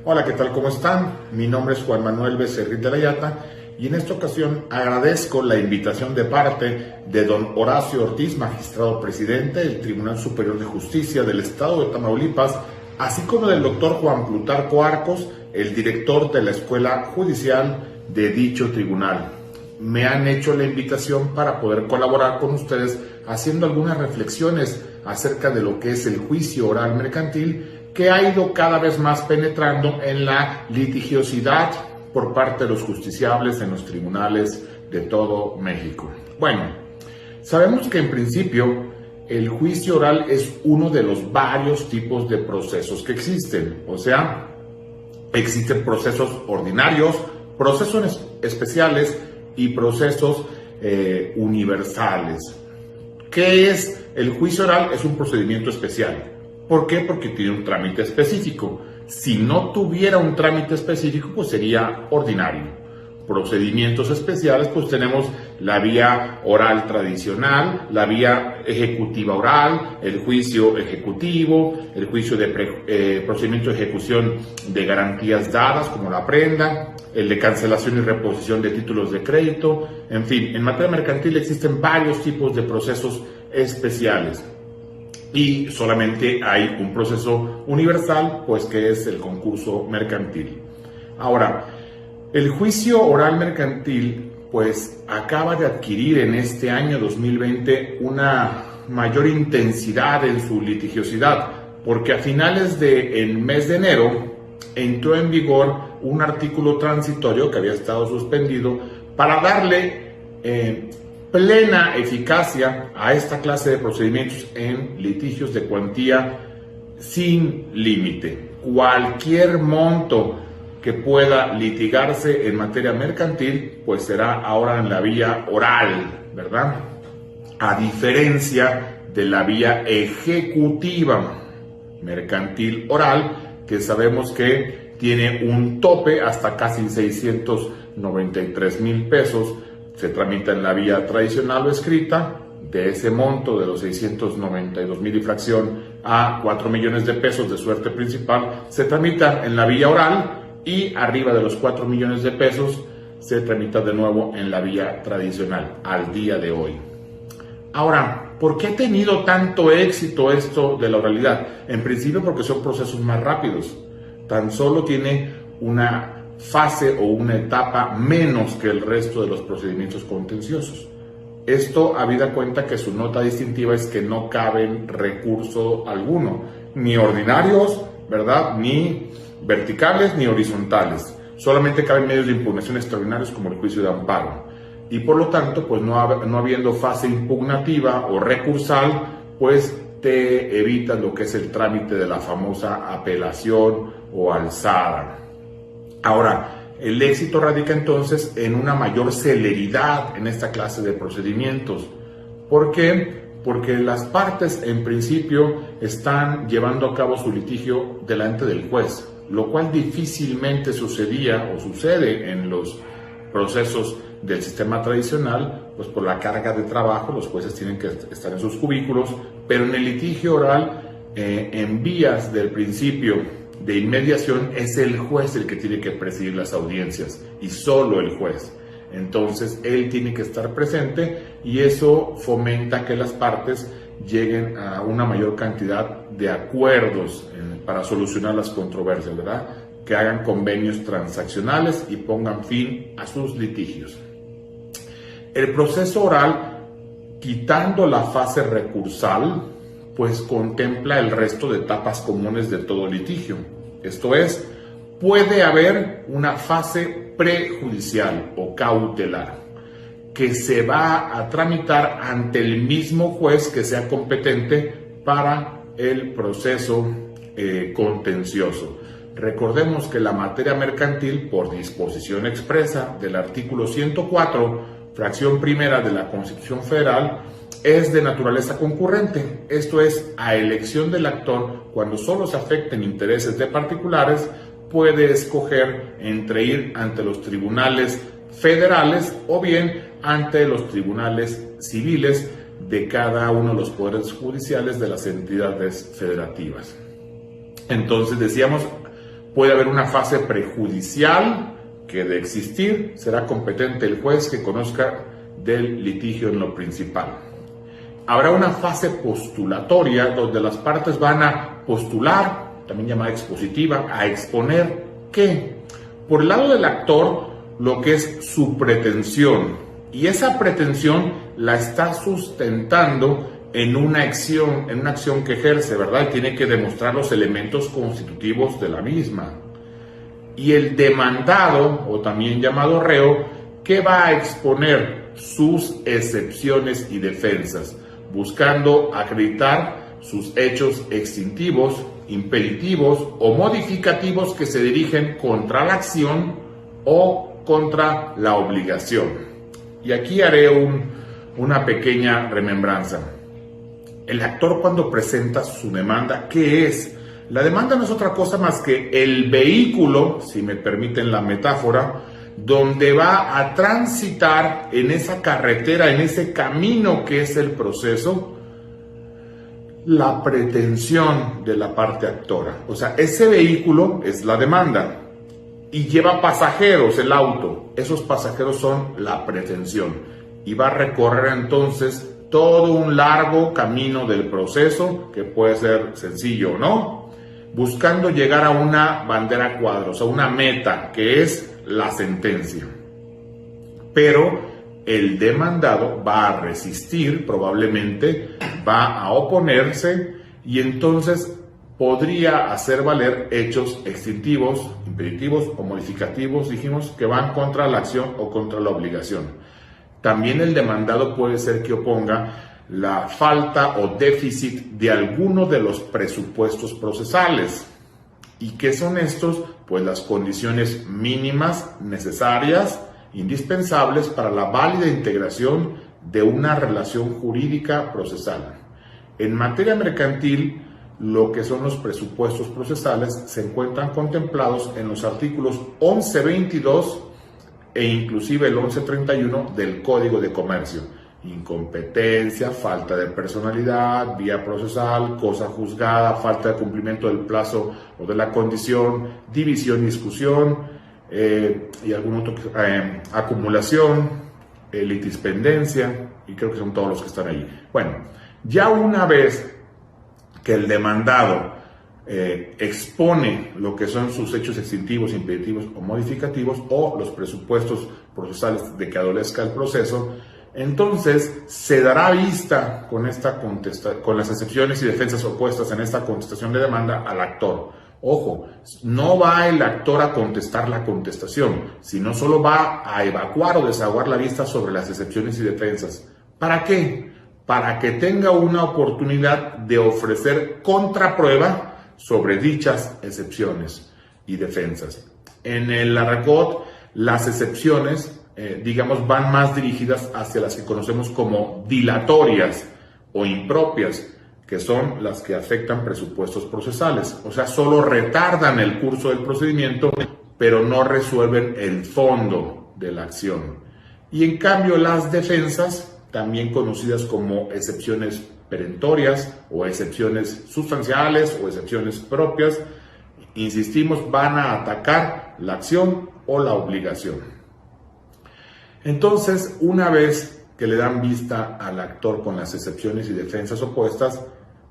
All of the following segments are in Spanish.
Hola, ¿qué tal? ¿Cómo están? Mi nombre es Juan Manuel Becerril de la Yata y en esta ocasión agradezco la invitación de parte de don Horacio Ortiz, magistrado presidente del Tribunal Superior de Justicia del Estado de Tamaulipas, así como del doctor Juan Plutarco Arcos, el director de la Escuela Judicial de dicho tribunal. Me han hecho la invitación para poder colaborar con ustedes haciendo algunas reflexiones acerca de lo que es el juicio oral mercantil, que ha ido cada vez más penetrando en la litigiosidad por parte de los justiciables en los tribunales de todo México. Bueno, sabemos que en principio el juicio oral es uno de los varios tipos de procesos que existen. O sea, existen procesos ordinarios, procesos especiales y procesos universales. ¿Qué es el juicio oral? Es un procedimiento especial. ¿Por qué? Porque tiene un trámite específico. Si no tuviera un trámite específico, pues sería ordinario. Procedimientos especiales, pues tenemos la vía oral tradicional, la vía ejecutiva oral, el juicio ejecutivo, el juicio de procedimiento de ejecución de garantías dadas, como la prenda, el de cancelación y reposición de títulos de crédito. En fin, en materia mercantil existen varios tipos de procesos especiales. Y solamente hay un proceso universal, pues que es el concurso mercantil. Ahora, el juicio oral mercantil, pues acaba de adquirir en este año 2020 una mayor intensidad en su litigiosidad, porque a finales del mes de enero entró en vigor un artículo transitorio que había estado suspendido para darle plena eficacia a esta clase de procedimientos en litigios de cuantía sin límite. Cualquier monto que pueda litigarse en materia mercantil, pues será ahora en la vía oral, ¿verdad? A diferencia de la vía ejecutiva mercantil oral, que sabemos que tiene un tope hasta casi 693,000 pesos, se tramita en la vía tradicional o escrita. De ese monto de los 692,000 y fracción a 4 millones de pesos de suerte principal, se tramita en la vía oral, y arriba de los 4 millones de pesos se tramita de nuevo en la vía tradicional al día de hoy. Ahora, ¿por qué ha tenido tanto éxito esto de la oralidad? En principio porque son procesos más rápidos. Tan solo tiene una fase o una etapa menos que el resto de los procedimientos contenciosos. Esto habida cuenta que su nota distintiva es que no caben recurso alguno, ni ordinarios, ¿verdad?, ni verticales ni horizontales. Solamente caben medios de impugnación extraordinarios como el juicio de amparo. Y por lo tanto, pues no habiendo fase impugnativa o recursal, pues te evita lo que es el trámite de la famosa apelación o alzada. Ahora, el éxito radica entonces en una mayor celeridad en esta clase de procedimientos. ¿Por qué? Porque las partes en principio están llevando a cabo su litigio delante del juez, lo cual difícilmente sucedía o sucede en los procesos del sistema tradicional, pues por la carga de trabajo los jueces tienen que estar en sus cubículos, pero en el litigio oral, en vías del principio de inmediación, es el juez el que tiene que presidir las audiencias y solo el juez. Entonces él tiene que estar presente y eso fomenta que las partes lleguen a una mayor cantidad de acuerdos para solucionar las controversias, ¿verdad? Que hagan convenios transaccionales y pongan fin a sus litigios. El proceso oral, quitando la fase recursal, pues contempla el resto de etapas comunes de todo litigio. Esto es, puede haber una fase prejudicial o cautelar que se va a tramitar ante el mismo juez que sea competente para el proceso contencioso. Recordemos que la materia mercantil, por disposición expresa del artículo 104, fracción primera de la Constitución Federal, es de naturaleza concurrente. Esto es, a elección del actor, cuando solo se afecten intereses de particulares, puede escoger entre ir ante los tribunales federales o bien ante los tribunales civiles de cada uno de los poderes judiciales de las entidades federativas. Entonces decíamos, puede haber una fase prejudicial que, de existir, será competente el juez que conozca del litigio en lo principal. Habrá una fase postulatoria donde las partes van a postular, también llamada expositiva, a exponer ¿qué? Por el lado del actor, lo que es su pretensión, y esa pretensión la está sustentando en una acción que ejerce, ¿verdad? Y tiene que demostrar los elementos constitutivos de la misma. Y el demandado, o también llamado reo, ¿qué va a exponer? Sus excepciones y defensas, buscando acreditar sus hechos extintivos, impeditivos o modificativos que se dirigen contra la acción o contra la obligación. Y aquí haré una pequeña remembranza. El actor, cuando presenta su demanda, ¿qué es? La demanda no es otra cosa más que el vehículo, si me permiten la metáfora, donde va a transitar en esa carretera, en ese camino que es el proceso, la pretensión de la parte actora. O sea, ese vehículo es la demanda y lleva pasajeros, el auto. Esos pasajeros son la pretensión y va a recorrer entonces todo un largo camino del proceso, que puede ser sencillo o no, buscando llegar a una bandera cuadros, o sea, una meta, que es la sentencia. Pero el demandado va a resistir, probablemente va a oponerse, y entonces podría hacer valer hechos extintivos, impeditivos o modificativos, dijimos, que van contra la acción o contra la obligación. También el demandado puede ser que oponga la falta o déficit de alguno de los presupuestos procesales. ¿Y qué son estos? Pues las condiciones mínimas necesarias, indispensables para la válida integración de una relación jurídica procesal. En materia mercantil, lo que son los presupuestos procesales se encuentran contemplados en los artículos 1122 e inclusive el 1131 del Código de Comercio. Incompetencia, falta de personalidad, vía procesal, cosa juzgada, falta de cumplimiento del plazo o de la condición, división y discusión, y algún otro, acumulación, litispendencia, y creo que son todos los que están ahí. Bueno, ya una vez que el demandado expone lo que son sus hechos extintivos, impeditivos o modificativos, o los presupuestos procesales de que adolezca el proceso, entonces se dará vista con las excepciones y defensas opuestas en esta contestación de demanda al actor. Ojo, no va el actor a contestar la contestación, sino solo va a evacuar o desahogar la vista sobre las excepciones y defensas. ¿Para qué? Para que tenga una oportunidad de ofrecer contraprueba sobre dichas excepciones y defensas. En el argot, las excepciones, van más dirigidas hacia las que conocemos como dilatorias o impropias, que son las que afectan presupuestos procesales. O sea, solo retardan el curso del procedimiento, pero no resuelven el fondo de la acción. Y en cambio, las defensas, también conocidas como excepciones perentorias o excepciones sustanciales o excepciones propias, insistimos, van a atacar la acción o la obligación. Entonces, una vez que le dan vista al actor con las excepciones y defensas opuestas,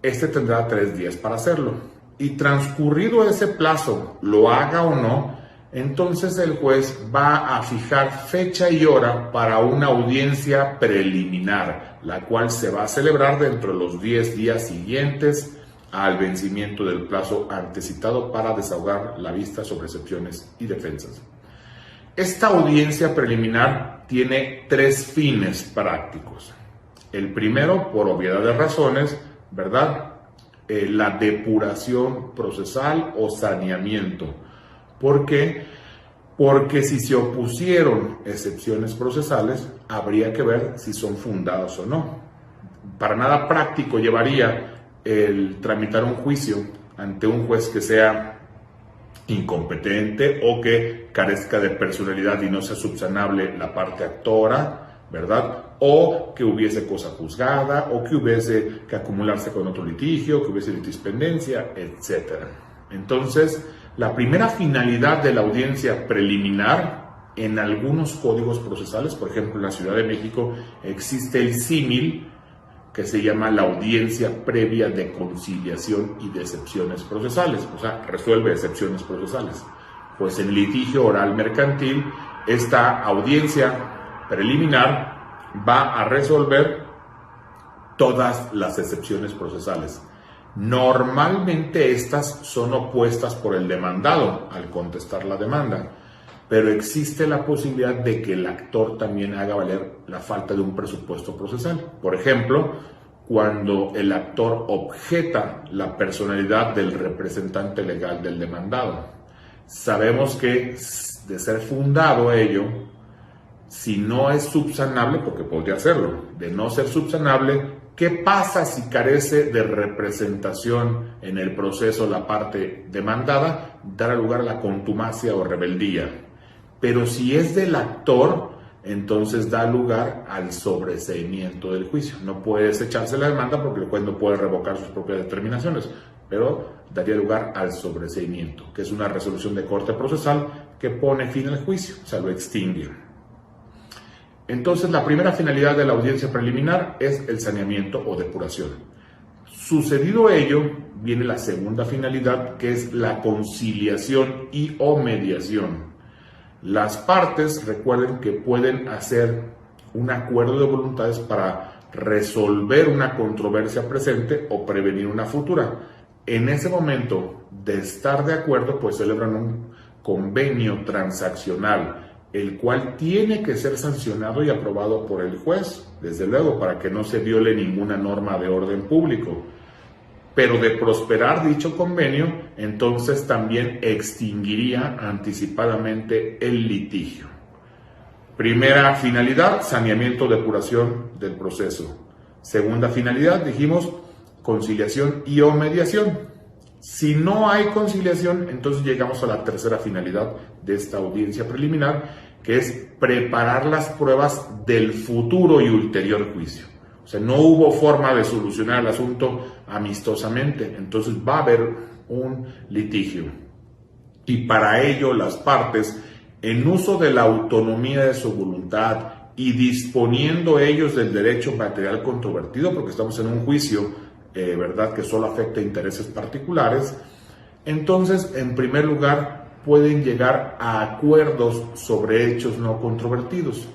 este tendrá 3 días para hacerlo. Y transcurrido ese plazo, lo haga o no, entonces el juez va a fijar fecha y hora para una audiencia preliminar, la cual se va a celebrar dentro de los 10 días siguientes al vencimiento del plazo antecitado para desahogar la vista sobre excepciones y defensas. Esta audiencia preliminar tiene 3 fines prácticos. El primero, por obviedad de razones, ¿verdad? La depuración procesal o saneamiento. ¿Por qué? Porque si se opusieron excepciones procesales, habría que ver si son fundadas o no. Para nada práctico llevaría el tramitar un juicio ante un juez que sea incompetente o que carezca de personalidad y no sea subsanable la parte actora, ¿verdad? O que hubiese cosa juzgada, o que hubiese que acumularse con otro litigio, que hubiese litispendencia, etc. Entonces, La primera finalidad de la audiencia preliminar, en algunos códigos procesales, por ejemplo en la Ciudad de México, existe el símil que se llama la audiencia previa de conciliación y de excepciones procesales, o sea, resuelve excepciones procesales. Pues en litigio oral mercantil, esta audiencia preliminar va a resolver todas las excepciones procesales. Normalmente estas son opuestas por el demandado al contestar la demanda, pero existe la posibilidad de que el actor también haga valer la falta de un presupuesto procesal. Por ejemplo, cuando el actor objeta la personalidad del representante legal del demandado. Sabemos que, de ser fundado ello, si no es subsanable, porque podría hacerlo, de no ser subsanable, ¿qué pasa si carece de representación en el proceso la parte demandada? Dará lugar a la contumacia o rebeldía. Pero si es del actor, entonces da lugar al sobreseimiento del juicio. No puede desecharse la demanda porque el juez no puede revocar sus propias determinaciones, pero daría lugar al sobreseimiento, que es una resolución de corte procesal que pone fin al juicio, o sea, lo extingue. Entonces, la primera finalidad de la audiencia preliminar es el saneamiento o depuración. Sucedido ello, viene la segunda finalidad, que es la conciliación y o mediación. Las partes, recuerden que pueden hacer un acuerdo de voluntades para resolver una controversia presente o prevenir una futura. En ese momento de estar de acuerdo, pues celebran un convenio transaccional, el cual tiene que ser sancionado y aprobado por el juez, desde luego, para que no se viole ninguna norma de orden público. Pero de prosperar dicho convenio, entonces también extinguiría anticipadamente el litigio. Primera finalidad, saneamiento, depuración del proceso. Segunda finalidad, dijimos, conciliación y o mediación. Si no hay conciliación, entonces llegamos a la tercera finalidad de esta audiencia preliminar, que es preparar las pruebas del futuro y ulterior juicio. O sea, no hubo forma de solucionar el asunto amistosamente, entonces va a haber un litigio. Y para ello las partes, en uso de la autonomía de su voluntad y disponiendo ellos del derecho material controvertido, porque estamos en un juicio, ¿verdad?, que solo afecta a intereses particulares, entonces, en primer lugar, pueden llegar a acuerdos sobre hechos no controvertidos.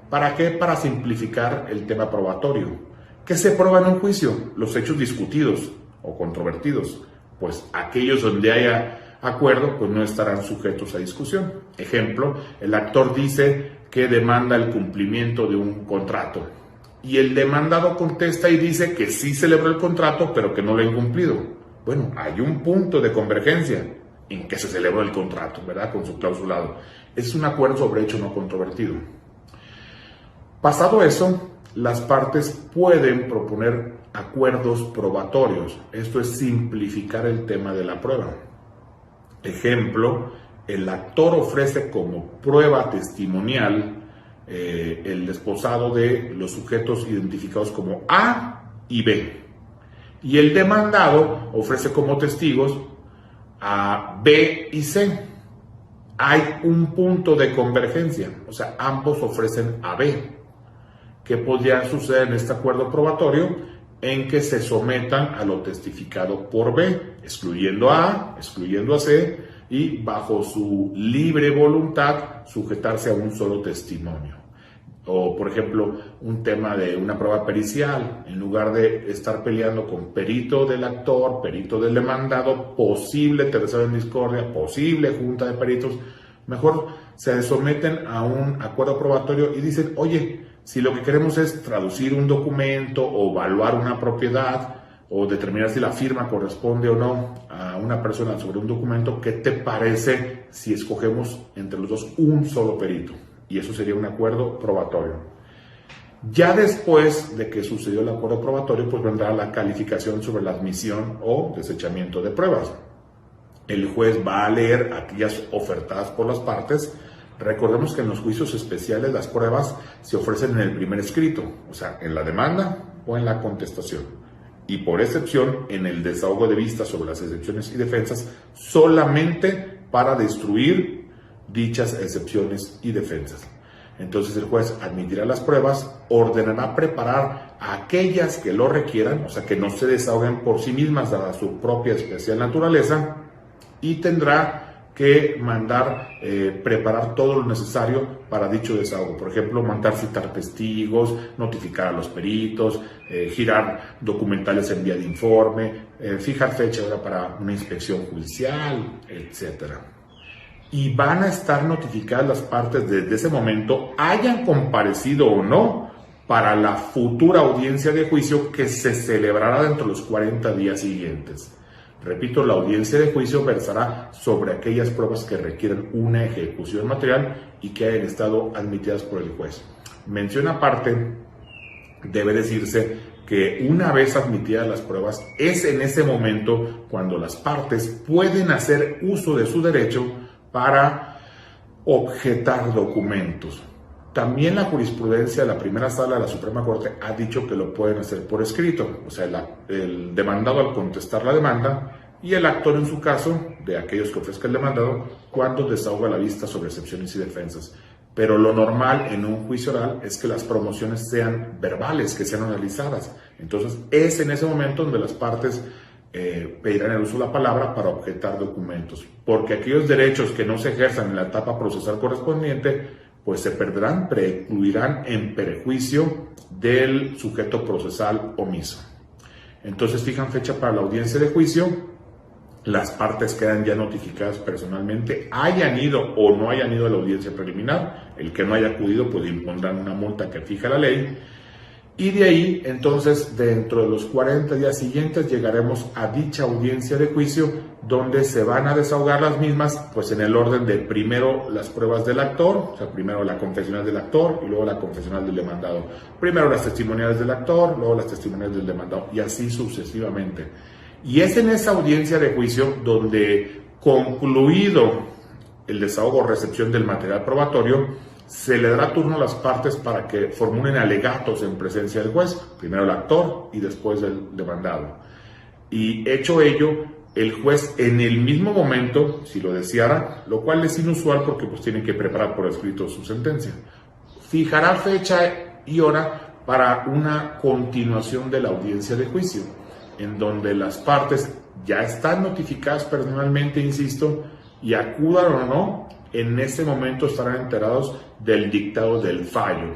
¿Para qué? Para simplificar el tema probatorio. ¿Qué se prueba en un juicio? Los hechos discutidos o controvertidos. Pues aquellos donde haya acuerdo, pues no estarán sujetos a discusión. Ejemplo, el actor dice que demanda el cumplimiento de un contrato. Y el demandado contesta y dice que sí celebró el contrato, pero que no lo ha incumplido. Bueno, hay un punto de convergencia en que se celebró el contrato, ¿verdad?, con su clausulado. Es un acuerdo sobre hecho no controvertido. Pasado eso, las partes pueden proponer acuerdos probatorios. Esto es simplificar el tema de la prueba. Ejemplo, el actor ofrece como prueba testimonial el desposado de los sujetos identificados como A y B. Y el demandado ofrece como testigos a B y C. Hay un punto de convergencia, o sea, ambos ofrecen a B. ¿Qué podría suceder en este acuerdo probatorio? En que se sometan a lo testificado por B, excluyendo a A, excluyendo a C, y bajo su libre voluntad sujetarse a un solo testimonio. O, por ejemplo, un tema de una prueba pericial, en lugar de estar peleando con perito del actor, perito del demandado, posible tercero en discordia, posible junta de peritos, mejor se someten a un acuerdo probatorio y dicen, oye, si lo que queremos es traducir un documento o evaluar una propiedad o determinar si la firma corresponde o no a una persona sobre un documento, ¿qué te parece si escogemos entre los dos un solo perito? Y eso sería un acuerdo probatorio. Ya después de que sucedió el acuerdo probatorio, pues vendrá la calificación sobre la admisión o desechamiento de pruebas. El juez va a leer aquellas ofertadas por las partes. Recordemos que en los juicios especiales las pruebas se ofrecen en el primer escrito, o sea, en la demanda o en la contestación. Y por excepción, en el desahogo de vista sobre las excepciones y defensas, solamente para destruir dichas excepciones y defensas. Entonces el juez admitirá las pruebas, ordenará preparar a aquellas que lo requieran, o sea, que no se desahoguen por sí mismas dada su propia especial naturaleza, y tendrá que mandar preparar todo lo necesario para dicho desahogo. Por ejemplo, mandar citar testigos, notificar a los peritos, girar documentales en vía de informe, fijar fecha para una inspección judicial, etc. Y van a estar notificadas las partes desde ese momento, hayan comparecido o no, para la futura audiencia de juicio que se celebrará dentro de los 40 días siguientes. Repito, la audiencia de juicio versará sobre aquellas pruebas que requieren una ejecución material y que hayan estado admitidas por el juez. Mención aparte, debe decirse que una vez admitidas las pruebas, es en ese momento cuando las partes pueden hacer uso de su derecho para objetar documentos. También la jurisprudencia de la primera sala de la Suprema Corte ha dicho que lo pueden hacer por escrito, o sea, el demandado al contestar la demanda y el actor en su caso, de aquellos que ofrezca el demandado, cuando desahoga la vista sobre excepciones y defensas. Pero lo normal en un juicio oral es que las promociones sean verbales, que sean analizadas. Entonces es en ese momento donde las partes pedirán el uso de la palabra para objetar documentos, porque aquellos derechos que no se ejerzan en la etapa procesal correspondiente pues se perderán, precluirán en perjuicio del sujeto procesal omiso. Entonces fijan fecha para la audiencia de juicio, las partes quedan ya notificadas personalmente, hayan ido o no hayan ido a la audiencia preliminar, el que no haya acudido pues impondrán una multa que fija la ley, y de ahí entonces dentro de los 40 días siguientes llegaremos a dicha audiencia de juicio donde se van a desahogar las mismas pues en el orden de primero las pruebas del actor, o sea primero la confesional del actor y luego la confesional del demandado, primero las testimoniales del actor, luego las testimoniales del demandado y así sucesivamente. Y es en esa audiencia de juicio donde concluido el desahogo o recepción del material probatorio se le dará turno a las partes para que formulen alegatos en presencia del juez, primero el actor y después el demandado. Y hecho ello, el juez en el mismo momento, si lo deseara, lo cual es inusual porque pues tiene que preparar por escrito su sentencia, fijará fecha y hora para una continuación de la audiencia de juicio, en donde las partes ya están notificadas personalmente, insisto, y acudan o no, en ese momento estarán enterados del dictado del fallo.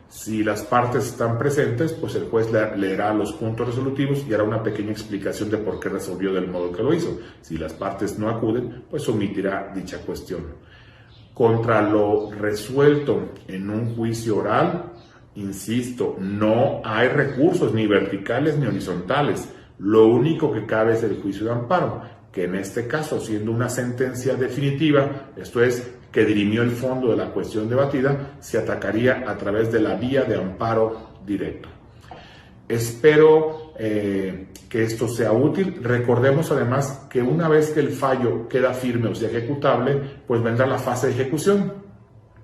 Si las partes están presentes, pues el juez leerá los puntos resolutivos y hará una pequeña explicación de por qué resolvió del modo que lo hizo. Si las partes no acuden, pues omitirá dicha cuestión. Contra lo resuelto en un juicio oral, insisto, no hay recursos ni verticales ni horizontales. Lo único que cabe es el juicio de amparo, que en este caso, siendo una sentencia definitiva, esto es, que dirimió el fondo de la cuestión debatida, se atacaría a través de la vía de amparo directo. Espero que esto sea útil. Recordemos además que una vez que el fallo queda firme o sea ejecutable, pues vendrá la fase de ejecución.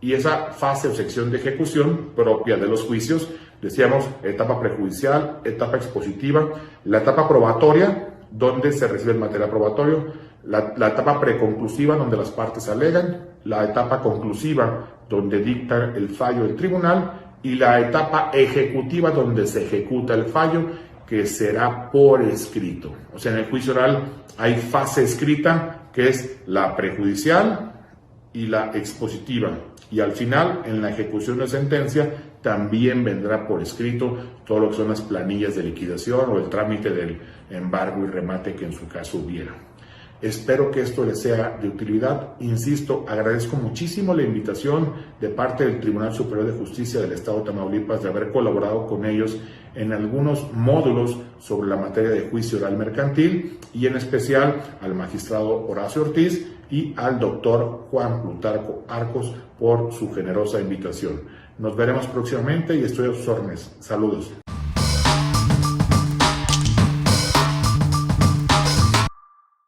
Y esa fase o sección de ejecución propia de los juicios, decíamos, etapa prejudicial, etapa expositiva, la etapa probatoria, donde se recibe el material probatorio, la etapa preconclusiva, donde las partes alegan, la etapa conclusiva, donde dicta el fallo el tribunal, y la etapa ejecutiva, donde se ejecuta el fallo, que será por escrito. O sea, en el juicio oral hay fase escrita, que es la prejudicial y la expositiva. Y al final, en la ejecución de sentencia, también vendrá por escrito todo lo que son las planillas de liquidación o el trámite del embargo y remate que en su caso hubiera. Espero que esto les sea de utilidad. Insisto, agradezco muchísimo la invitación de parte del Tribunal Superior de Justicia del Estado de Tamaulipas de haber colaborado con ellos en algunos módulos sobre la materia de juicio oral mercantil y en especial al magistrado Horacio Ortiz y al doctor Juan Plutarco Arcos por su generosa invitación. Nos veremos próximamente y estoy a sus órdenes. Saludos.